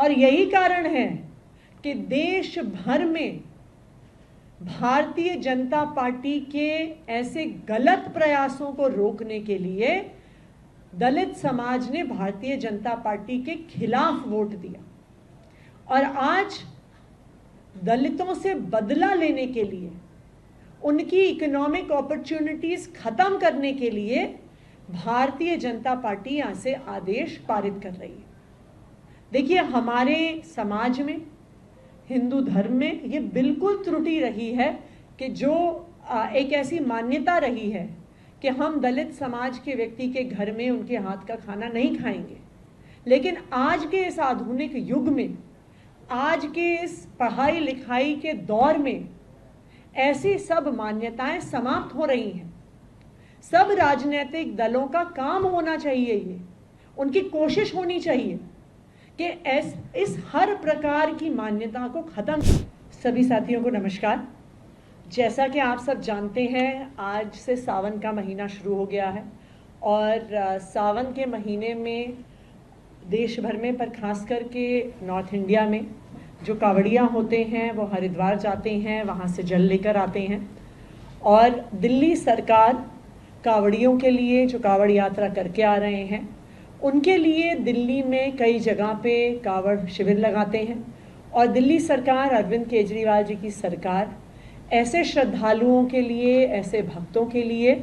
और यही कारण है कि देश भर में भारतीय जनता पार्टी के ऐसे गलत प्रयासों को रोकने के लिए दलित समाज ने भारतीय जनता पार्टी के खिलाफ वोट दिया। और आज दलितों से बदला लेने के लिए, उनकी इकोनॉमिक अपॉर्चुनिटीज खत्म करने के लिए भारतीय जनता पार्टी यहां से आदेश पारित कर रही है। देखिए, हमारे समाज में, हिंदू धर्म में ये बिल्कुल त्रुटि रही है कि जो एक ऐसी मान्यता रही है कि हम दलित समाज के व्यक्ति के घर में उनके हाथ का खाना नहीं खाएंगे। लेकिन आज के इस आधुनिक युग में, आज के इस पढ़ाई लिखाई के दौर में ऐसी सब मान्यताएं समाप्त हो रही हैं। सब राजनीतिक दलों का काम होना चाहिए, ये उनकी कोशिश होनी चाहिए कि इस हर प्रकार की मान्यता को खत्म। सभी साथियों को नमस्कार। जैसा कि आप सब जानते हैं, आज से सावन का महीना शुरू हो गया है और सावन के महीने में देश भर में, पर खास करके नॉर्थ इंडिया में जो कावड़िया होते हैं वो हरिद्वार जाते हैं, वहाँ से जल लेकर आते हैं। और दिल्ली सरकार कावड़ियों के लिए, जो कावड़ यात्रा करके आ रहे हैं, उनके लिए दिल्ली में कई जगह पे कावड़ शिविर लगाते हैं। और दिल्ली सरकार, अरविंद केजरीवाल जी की सरकार ऐसे श्रद्धालुओं के लिए, ऐसे भक्तों के लिए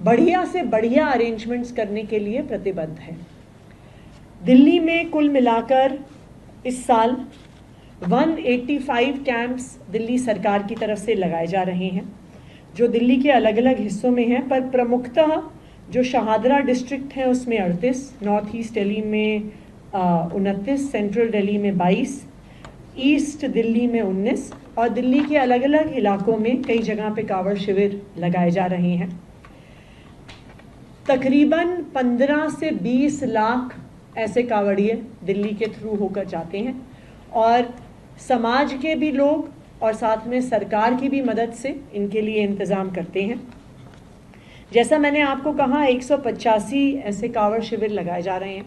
बढ़िया से बढ़िया अरेंजमेंट्स करने के लिए प्रतिबद्ध है। दिल्ली में कुल मिलाकर इस साल 185 कैंप्स दिल्ली सरकार की तरफ से लगाए जा रहे हैं, जो दिल्ली के अलग अलग हिस्सों में हैं। पर प्रमुखतः जो शाहदरा डिस्ट्रिक्ट है उसमें 38, नॉर्थ ईस्ट दिल्ली में 29, सेंट्रल दिल्ली में 22, ईस्ट दिल्ली में 19 और दिल्ली के अलग अलग इलाकों में कई जगह पे कावड़ शिविर लगाए जा रहे हैं। तकरीबन 15 से 20 लाख ऐसे कावड़िए दिल्ली के थ्रू होकर जाते हैं और समाज के भी लोग और साथ में सरकार की भी मदद से इनके लिए इंतज़ाम करते हैं। जैसा मैंने आपको कहा, 185 ऐसे कावड़ शिविर लगाए जा रहे हैं।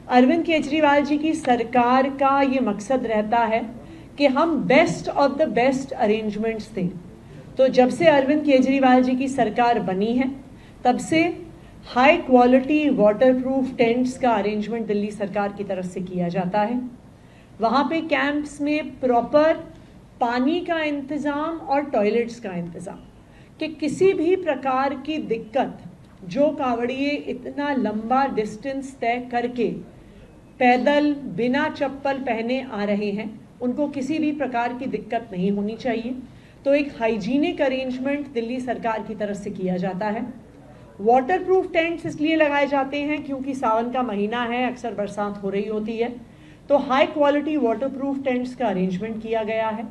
अरविंद केजरीवाल जी की सरकार का ये मकसद रहता है कि हम best of the best arrangements दें। तो जब से अरविंद केजरीवाल जी की सरकार बनी है, तब से हाई क्वालिटी वाटरप्रूफ टेंट्स का अरेंजमेंट दिल्ली सरकार की तरफ से किया जाता है। वहाँ पे कैंप्स में प्रॉपर पानी का इंतज़ाम और टॉयलेट्स का इंतज़ाम, कि किसी भी प्रकार की दिक्कत, जो कावड़िए इतना लंबा डिस्टेंस तय करके पैदल बिना चप्पल पहने आ रहे हैं, उनको किसी भी प्रकार की दिक्कत नहीं होनी चाहिए। तो एक हाइजीनिक अरेंजमेंट दिल्ली सरकार की तरफ से किया जाता है। वाटरप्रूफ टेंट्स इसलिए लगाए जाते हैं क्योंकि सावन का महीना है, अक्सर बरसात हो रही होती है, तो हाई क्वालिटी वाटरप्रूफ टेंट्स का अरेंजमेंट किया गया है।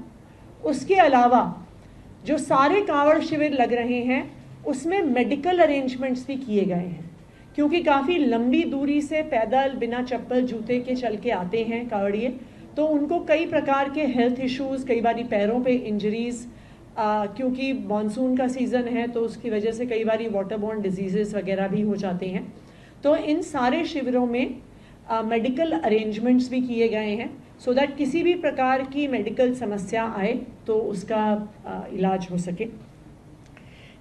उसके अलावा जो सारे कावड़ शिविर लग रहे हैं उसमें मेडिकल अरेंजमेंट्स भी किए गए हैं, क्योंकि काफ़ी लंबी दूरी से पैदल बिना चप्पल जूते के चल के आते हैं कावड़िए, तो उनको कई प्रकार के हेल्थ इश्यूज़, कई बारी पैरों पे इंजरीज़, क्योंकि मानसून का सीज़न है तो उसकी वजह से कई बारी वाटरबोर्न डिजीज़ेस वगैरह भी हो जाते हैं। तो इन सारे शिविरों में मेडिकल अरेंजमेंट्स भी किए गए हैं, सो दैट किसी भी प्रकार की मेडिकल समस्या आए तो उसका इलाज हो सके।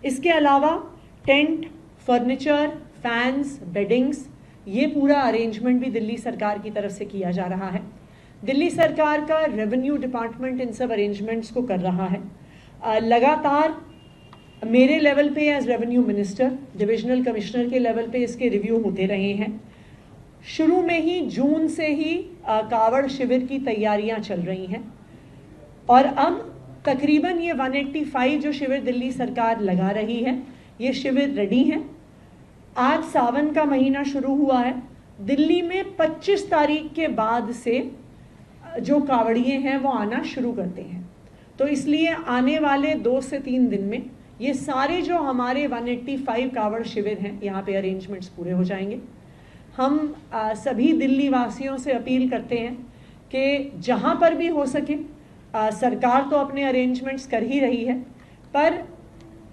इसके अलावा टेंट, फर्नीचर, फैंस, बेडिंग्स, ये पूरा अरेंजमेंट भी दिल्ली सरकार की तरफ से किया जा रहा है। दिल्ली सरकार का रेवेन्यू डिपार्टमेंट इन सब अरेंजमेंट्स को कर रहा है। लगातार मेरे लेवल पे as revenue minister, divisional commissioner के लेवल पे इसके रिव्यू होते रहे हैं। शुरू में ही जून से ही कावड़ शिविर की तैयारियां चल रही हैं और अब तकरीबन ये 185 जो शिविर दिल्ली सरकार लगा रही है, ये शिविर रेडी हैं। आज सावन का महीना शुरू हुआ है। दिल्ली में 25 तारीख के बाद से जो कावड़िए हैं वो आना शुरू करते हैं, तो इसलिए आने वाले 2 से 3 दिन में ये सारे जो हमारे 185 कावड़ शिविर हैं, यहाँ पे अरेंजमेंट्स पूरे हो जाएंगे। हम सभी दिल्ली वासियों से अपील करते हैं कि जहाँ पर भी हो सके, सरकार तो अपने अरेंजमेंट्स कर ही रही है, पर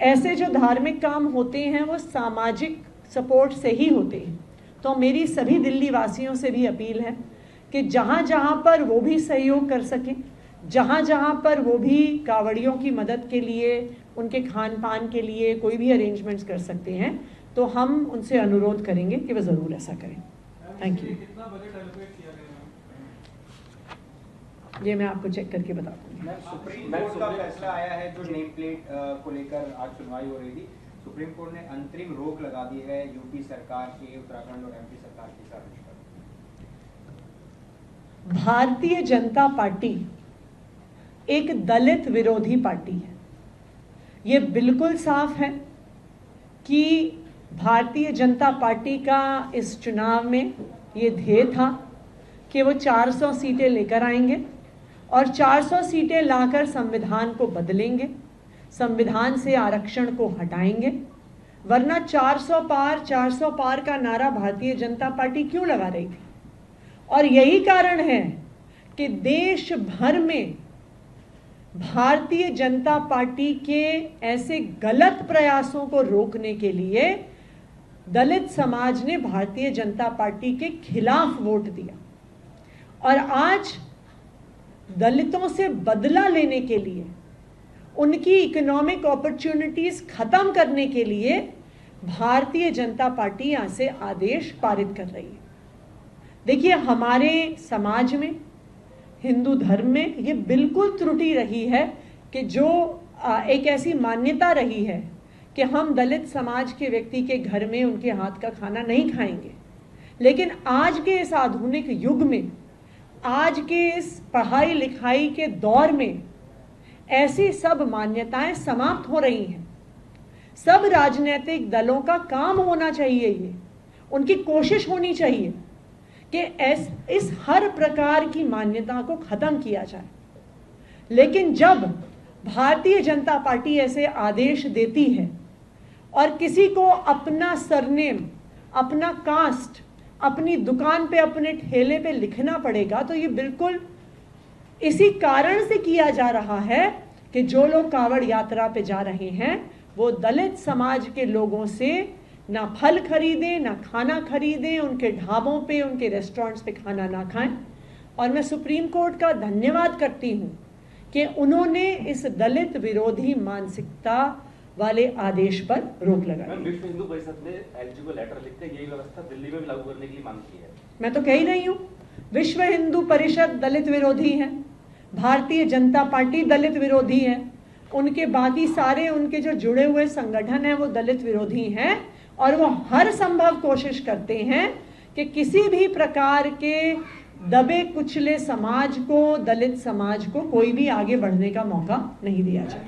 ऐसे जो धार्मिक काम होते हैं वो सामाजिक सपोर्ट से ही होते हैं। तो मेरी सभी दिल्ली वासियों से भी अपील है कि जहाँ जहाँ पर वो भी सहयोग कर सकें, जहाँ जहाँ पर वो भी कांवड़ियों की मदद के लिए, उनके खान पान के लिए कोई भी अरेंजमेंट्स कर सकते हैं, तो हम उनसे अनुरोध करेंगे कि वह ज़रूर ऐसा करें। Thank you. ये मैं आपको चेक करके बता दूँगी। सुप्रीम कोर्ट का फैसला आया है जो नेम प्लेट को लेकर आज सुनवाई हो रही थी। सुप्रीम कोर्ट ने अंतरिम रोक लगा दी है यूपी सरकार के, उत्तराखंड और एमपी सरकार की सर्विस पर। भारतीय जनता पार्टी एक दलित विरोधी पार्टी है। ये बिल्कुल साफ है कि भारतीय जनता पार्टी का इस चुनाव में ये ध्येय था कि वो 400 सीटें लेकर आएंगे और 400 सीटें लाकर संविधान को बदलेंगे, संविधान से आरक्षण को हटाएंगे। वरना 400 पार का नारा भारतीय जनता पार्टी क्यों लगा रही थी? और यही कारण है कि देश भर में भारतीय जनता पार्टी के ऐसे गलत प्रयासों को रोकने के लिए दलित समाज ने भारतीय जनता पार्टी के खिलाफ वोट दिया। और आज दलितों से बदला लेने के लिए, उनकी इकोनॉमिक अपॉर्चुनिटीज खत्म करने के लिए भारतीय जनता पार्टी यहां से आदेश पारित कर रही है। देखिए, हमारे समाज में, हिंदू धर्म में ये बिल्कुल त्रुटि रही है कि जो एक ऐसी मान्यता रही है कि हम दलित समाज के व्यक्ति के घर में उनके हाथ का खाना नहीं खाएंगे। लेकिन आज के इस आधुनिक युग में, आज के इस पढ़ाई लिखाई के दौर में ऐसी सब मान्यताएं समाप्त हो रही हैं। सब राजनीतिक दलों का काम होना चाहिए, ये उनकी कोशिश होनी चाहिए कि इस हर प्रकार की मान्यता को खत्म किया जाए। लेकिन जब भारतीय जनता पार्टी ऐसे आदेश देती है और किसी को अपना सरनेम, अपना कास्ट अपनी दुकान पे, अपने ठेले पे लिखना पड़ेगा, तो ये बिल्कुल इसी कारण से किया जा रहा है कि जो लोग कांवड़ यात्रा पे जा रहे हैं वो दलित समाज के लोगों से ना फल खरीदें, ना खाना खरीदें, उनके ढाबों पे, उनके रेस्टोरेंट्स पे खाना ना खाएं। और मैं सुप्रीम कोर्ट का धन्यवाद करती हूं कि उन्होंने इस दलित विरोधी मानसिकता वाले आदेश पर रोक लगाई। विश्व हिंदू परिषद ने एलजी को लेटर लिखकर यही व्यवस्था दिल्ली में भी लागू करने की मांग की है। मैं तो कह ही रही हूं, विश्व हिंदू परिषद दलित विरोधी है, भारतीय जनता पार्टी दलित विरोधी है, उनके बाकी सारे उनके जो जुड़े हुए संगठन हैं वो दलित विरोधी हैं। और वो हर संभव कोशिश करते हैं कि किसी भी प्रकार के दबे कुचले समाज को, दलित समाज को कोई भी आगे बढ़ने का मौका नहीं दिया जाए।